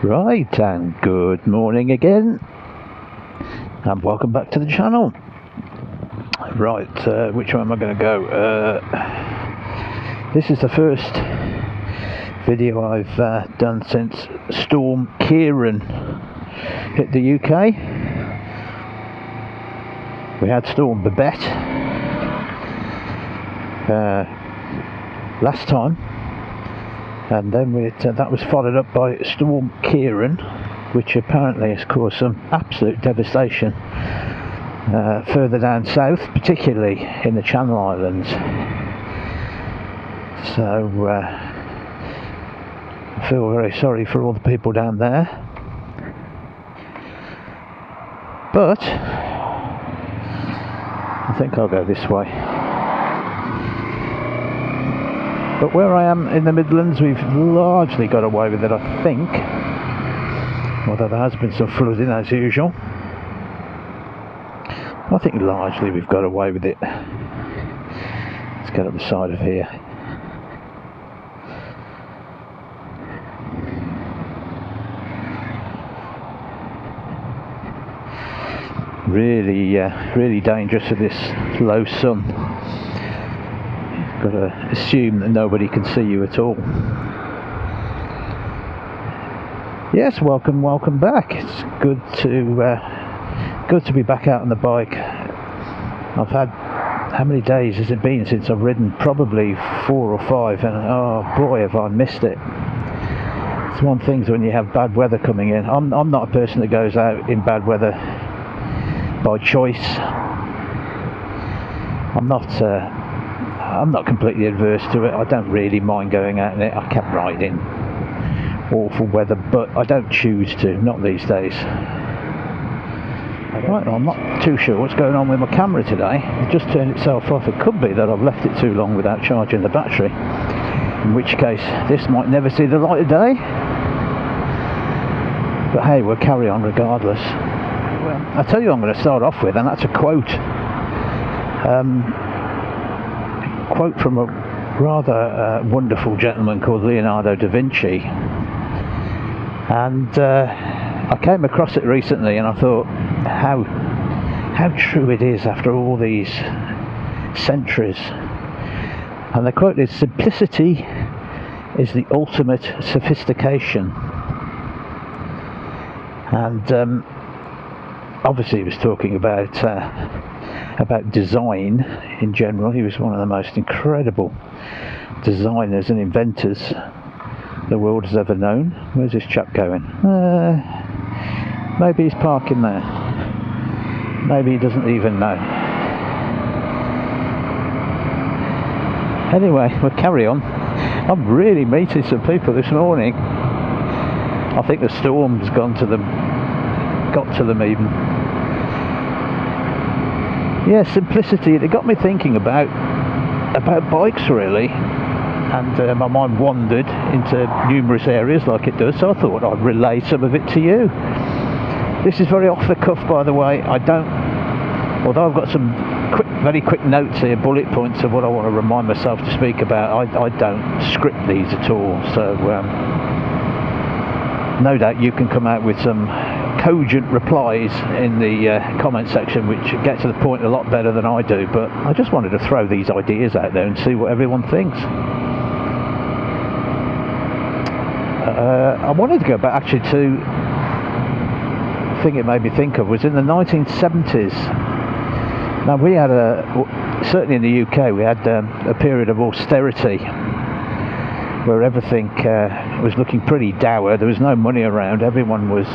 Right, and good morning again, and welcome back to the channel. Right, which way am I going to go? This is the first video I've done since Storm Kieran hit the UK. We had Storm Babette last time, and then that was followed up by Storm Kieran, which apparently has caused some absolute devastation further down south, particularly in the Channel Islands. So I feel very sorry for all the people down there, but I think I'll go this way. But where I am in the Midlands, we've largely got away with it, I think, although there has been some flooding as usual. I think largely we've got away with it. Let's get up the side of here. Really dangerous with this low sun. Got to assume that nobody can see you at all. Yes, welcome back. It's good to be back out on the bike. I've had, how many days has it been since I've ridden? Probably 4 or 5, and oh boy have I missed it. It's one thing when you have bad weather coming in. I'm not a person that goes out in bad weather by choice. I'm not completely adverse to it. I don't really mind going out in it. I kept riding awful weather, but I don't choose to, not these days. Right, I'm not too sure what's going on with my camera today. It just turned itself off. It could be that I've left it too long without charging the battery, in which case this might never see the light of day. But hey, we'll carry on regardless. Well, I'll tell you what I'm going to start off with, and that's a quote. Quote from a rather wonderful gentleman called Leonardo da Vinci, and I came across it recently, and I thought how true it is after all these centuries. And the quote is, "Simplicity is the ultimate sophistication." And obviously he was talking about design in general. He was one of the most incredible designers and inventors the world has ever known. Where's this chap going? Maybe he's parking there. Maybe he doesn't even know. Anyway, we'll carry on. I'm really meeting some people this morning. I think the storm's got to them even. Yeah, simplicity. It got me thinking about bikes really, and my mind wandered into numerous areas like it does. So I thought I'd relay some of it to you. This is very off the cuff, by the way. Although I've got some very quick notes here, bullet points of what I want to remind myself to speak about. I don't script these at all. So no doubt you can come out with some cogent replies in the comment section, which get to the point a lot better than I do. But I just wanted to throw these ideas out there and see what everyone thinks. I wanted to go back actually to the thing it made me think of was in the 1970s. Now we had certainly in the UK we had a period of austerity where everything was looking pretty dour. There was no money around. Everyone was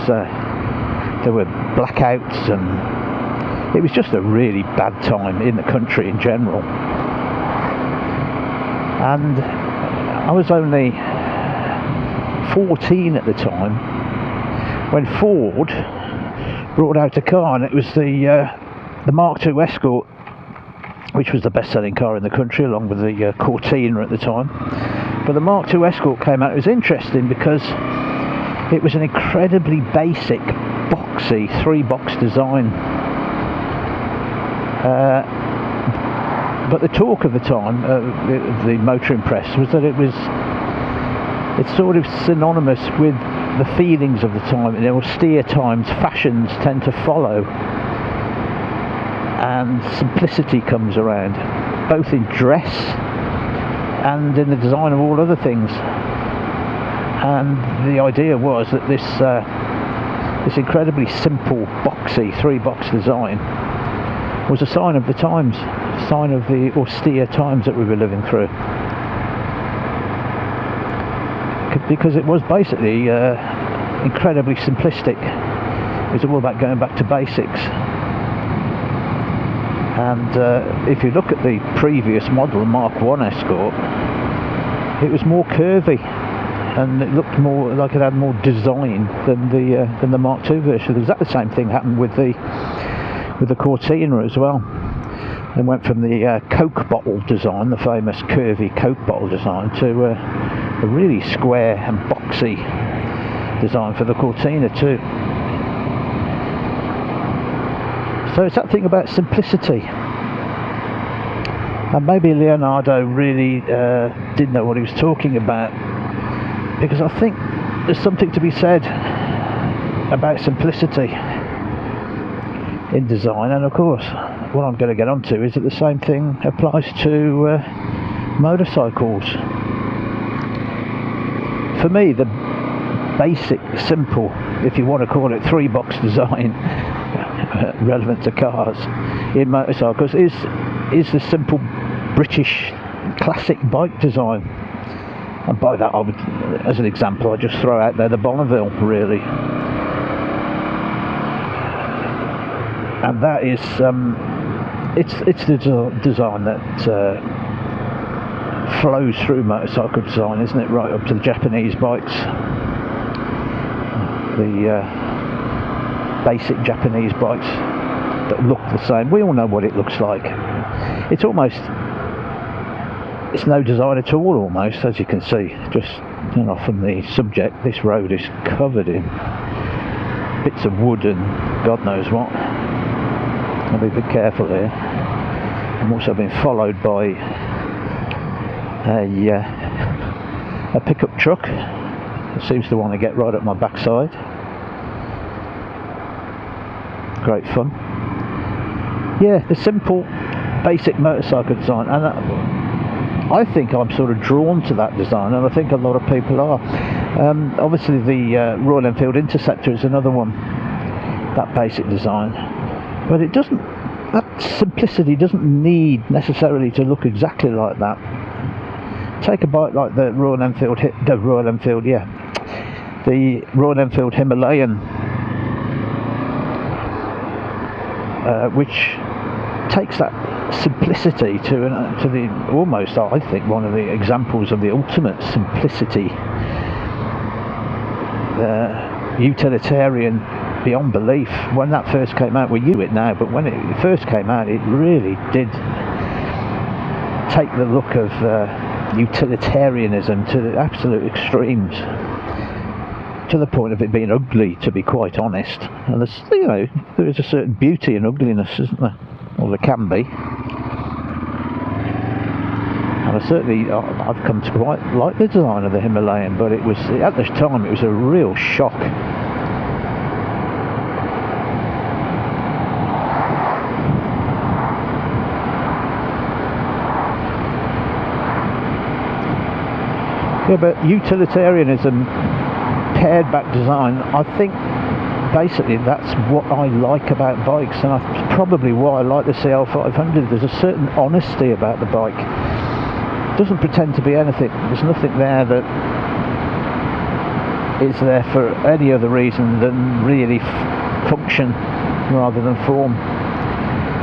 there were blackouts, and it was just a really bad time in the country in general. And I was only 14 at the time when Ford brought out a car, and it was the Mark II Escort, which was the best-selling car in the country, along with the Cortina at the time. But the Mark II Escort came out. It was interesting because it was an incredibly basic, boxy, 3-box design. But the talk of the time, the motoring press, was that it's sort of synonymous with the feelings of the time. In austere times, fashions tend to follow, and simplicity comes around, both in dress and in the design of all other things. And the idea was that this incredibly simple, boxy, 3-box design was a sign of the times, a sign of the austere times that we were living through. Because it was basically incredibly simplistic. It was all about going back to basics. And if you look at the previous model, Mark I Escort, it was more curvy, and it looked more like it had more design than the Mark II version. The exact same thing happened with the Cortina as well. They went from the Coke bottle design, the famous curvy Coke bottle design, to a really square and boxy design for the Cortina too. So it's that thing about simplicity. And maybe Leonardo really didn't know what he was talking about, because I think there's something to be said about simplicity in design. And of course, what I'm going to get onto is that the same thing applies to motorcycles. For me, the basic, simple, if you want to call it 3-box design, relevant to cars, in motorcycles is the simple British classic bike design. And by that, I would, as an example, I just throw out there the Bonneville, really. And that is, it's the design that flows through motorcycle design, isn't it? Right up to the Japanese bikes, the basic Japanese bikes that look the same. We all know what it looks like. It's no design at all, almost, as you can see. Just, you know, from the subject, this road is covered in bits of wood and God knows what. I'll be a bit careful here. I'm also being followed by a pickup truck that seems to want to get right up my backside. Great fun. Yeah, the simple, basic motorcycle design, and I think I'm sort of drawn to that design, and I think a lot of people are. Obviously, the Royal Enfield Interceptor is another one, that basic design, but it doesn't. That simplicity doesn't need necessarily to look exactly like that. Take a bike like the Royal Enfield Himalayan, which takes that simplicity to the almost, I think, one of the examples of the ultimate simplicity, utilitarian beyond belief. When that first came out, we knew it now, but when it first came out, it really did take the look of utilitarianism to the absolute extremes, to the point of it being ugly, to be quite honest. And there's, you know, there is a certain beauty in ugliness, isn't there? Or there can be. And I've come to quite like the design of the Himalayan, but it was, at the time, it was a real shock. Yeah, but utilitarianism, pared back design, I think basically that's what I like about bikes, and that's probably why I like the CL500. There's a certain honesty about the bike. It doesn't pretend to be anything. There's nothing there that is there for any other reason than really function rather than form.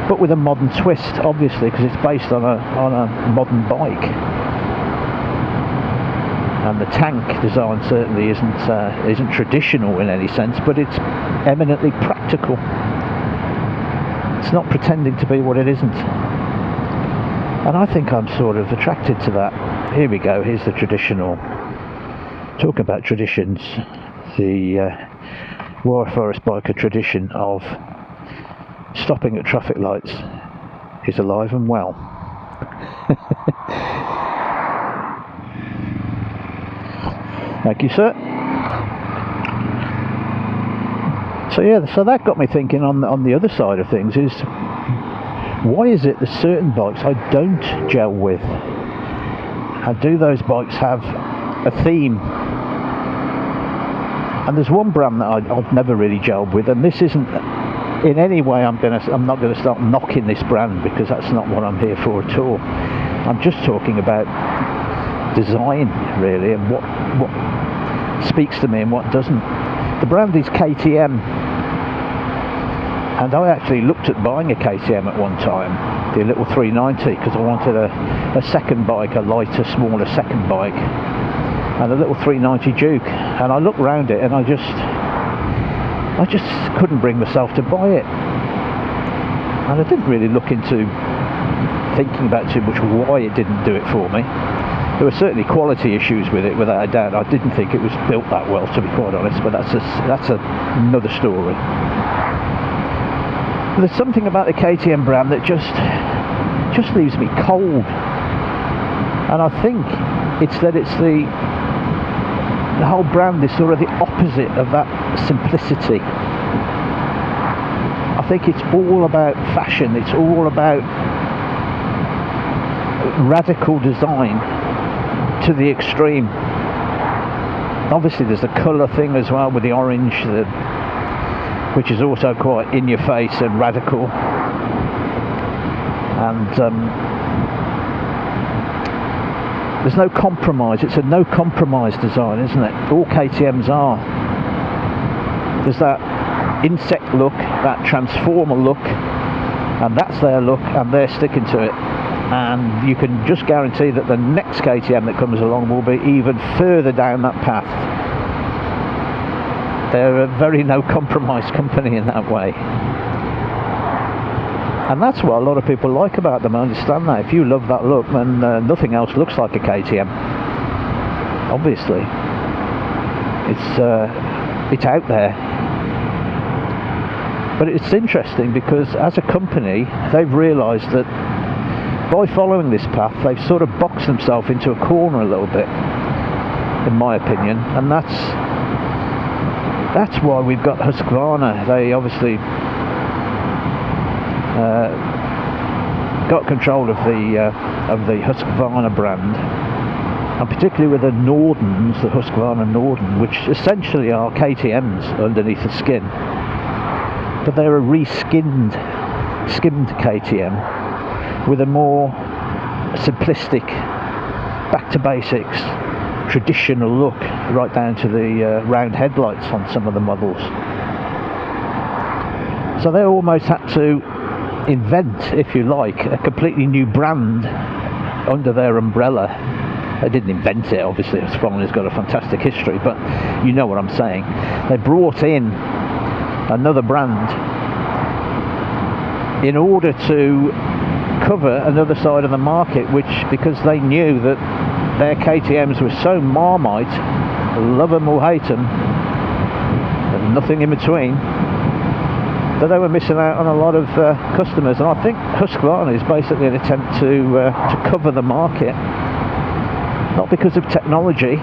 But with a modern twist, obviously, because it's based on a modern bike. And the tank design certainly isn't traditional in any sense, but it's eminently practical. It's not pretending to be what it isn't. And I think I'm sort of attracted to that. Here we go, here's the traditional. Talking about traditions, the Wire Forest biker tradition of stopping at traffic lights is alive and well. Thank you, sir. So yeah, so that got me thinking on the other side of things is, why is it that certain bikes I don't gel with? And do those bikes have a theme? And there's one brand that I've never really gelled with, and this isn't in any way I'm not gonna start knocking this brand, because that's not what I'm here for at all. I'm just talking about design really, and what speaks to me and what doesn't. The brand is KTM, and I actually looked at buying a KTM at one time, the little 390, because I wanted a second bike, a lighter, smaller second bike, and a little 390 Duke. And I looked round it and I just couldn't bring myself to buy it, and I didn't really look into thinking about too much why it didn't do it for me. There were certainly quality issues with it, without a doubt. I didn't think it was built that well, to be quite honest, but that's another story. But there's something about the KTM brand that just leaves me cold, and I think it's the whole brand is sort of the opposite of that simplicity. I think it's all about fashion, it's all about radical design to the extreme. Obviously there's the colour thing as well, with the orange, which is also quite in your face and radical. And there's no compromise. It's a no compromise design, isn't it? All KTMs are. There's that insect look, that transformer look, and that's their look, and they're sticking to it. And you can just guarantee that the next KTM that comes along will be even further down that path. They're a very no compromise company in that way. And that's what a lot of people like about them. I understand that. If you love that look, then nothing else looks like a KTM. Obviously, it's out there. But it's interesting because as a company, they've realised that by following this path, they've sort of boxed themselves into a corner a little bit, in my opinion. And that's why we've got Husqvarna. They obviously got control of the Husqvarna brand, and particularly with the Nordens, the Husqvarna Norden, which essentially are KTMs underneath the skin, but they're a skimmed KTM with a more simplistic, back to basics, traditional look, right down to the round headlights on some of the models. So they almost had to invent, if you like, a completely new brand under their umbrella. They didn't invent it, obviously. Husqvarna's got a fantastic history, but you know what I'm saying. They brought in another brand in order to cover another side of the market, because they knew that their KTMs were so Marmite, love them or hate them, and nothing in between, that they were missing out on a lot of customers. And I think Husqvarna is basically an attempt to cover the market, not because of technology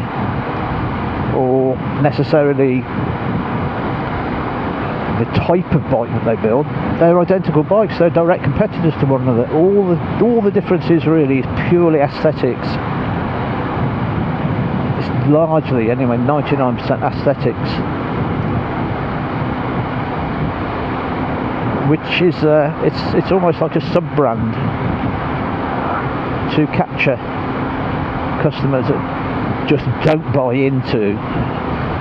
or necessarily the type of bike that they build. They're identical bikes, they're direct competitors to one another. All the differences really is purely aesthetics. It's largely, anyway, 99% aesthetics, which is it's almost like a sub-brand to capture customers that just don't buy into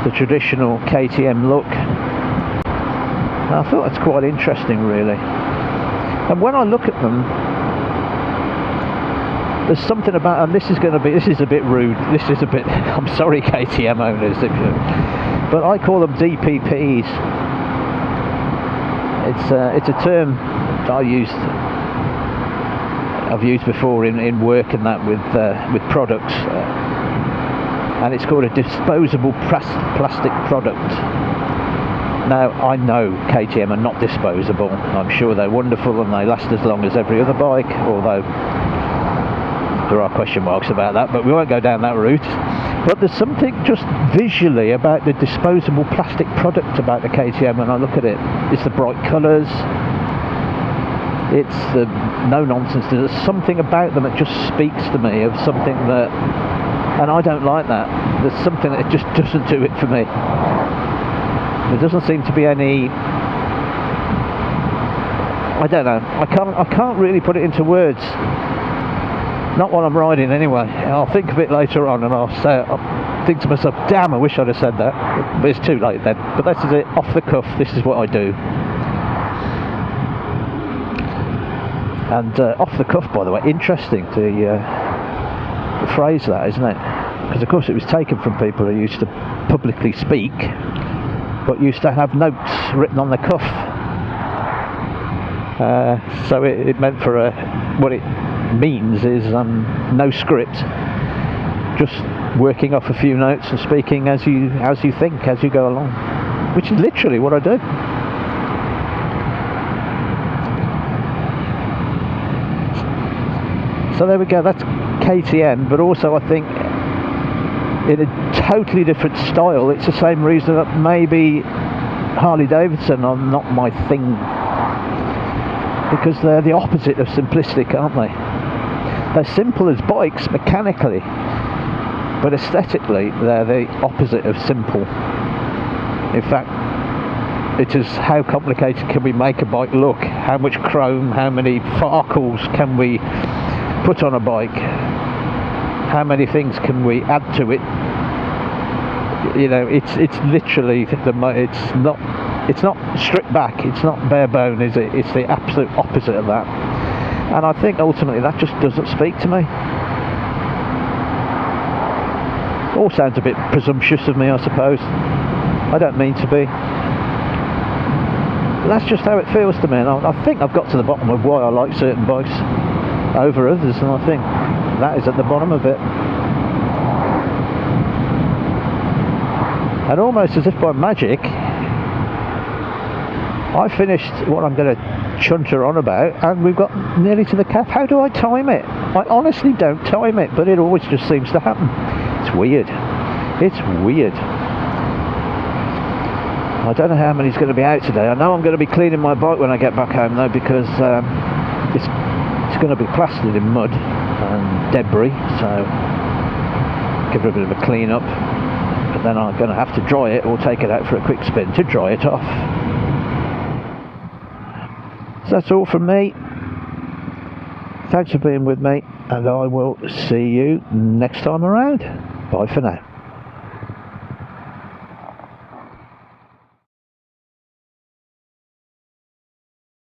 the traditional KTM look. And I thought that's quite interesting, really. And when I look at them, there's something about, and this is a bit rude, I'm sorry KTM owners, but I call them DPPs. It's a term I've used before in work and that with products, and it's called a disposable plastic product. Now, I know KTM are not disposable. I'm sure they're wonderful and they last as long as every other bike, although there are question marks about that, but we won't go down that route. But there's something just visually about the disposable plastic product about the KTM when I look at it. It's the bright colours, it's the no nonsense. There's something about them that just speaks to me of something that, and I don't like that. There's something that just doesn't do it for me. There doesn't seem to be any, I don't know, I can't really put it into words. Not while I'm riding anyway. I'll think of it later on and I'll think to myself, damn, I wish I'd have said that. But it's too late then. But this is it, off the cuff, this is what I do. And off the cuff, by the way, interesting to phrase that, isn't it? Because of course it was taken from people who used to publicly speak, but used to have notes written on the cuff. So it meant for what it means is no script, just working off a few notes and speaking as you think, as you go along, which is literally what I do. So there we go, that's KTM, but also I think in a totally different style. It's the same reason that maybe Harley Davidson are not my thing, because they're the opposite of simplistic, aren't they? They're simple as bikes mechanically, but aesthetically they're the opposite of simple. In fact, it is how complicated can we make a bike look? How much chrome, how many farkles can we put on a bike? How many things can we add to it? You know, it's literally it's not stripped back, it's not bare bone, is it? It's the absolute opposite of that. And I think ultimately that just doesn't speak to me. All sounds a bit presumptuous of me, I suppose. I don't mean to be. But that's just how it feels to me, and I think I've got to the bottom of why I like certain bikes over others, and I think that is at the bottom of it. And almost as if by magic, I finished what I'm going to chunter on about, and we've got nearly to the cap. How do I time it? I honestly don't time it, but it always just seems to happen. It's weird. It's weird. I don't know how many's going to be out today. I know I'm going to be cleaning my bike when I get back home though, because it's going to be plastered in mud and debris, so give it a bit of a clean up. But then I'm going to have to dry it or take it out for a quick spin to dry it off. So that's all from me. Thanks for being with me, and I will see you next time around. Bye for now.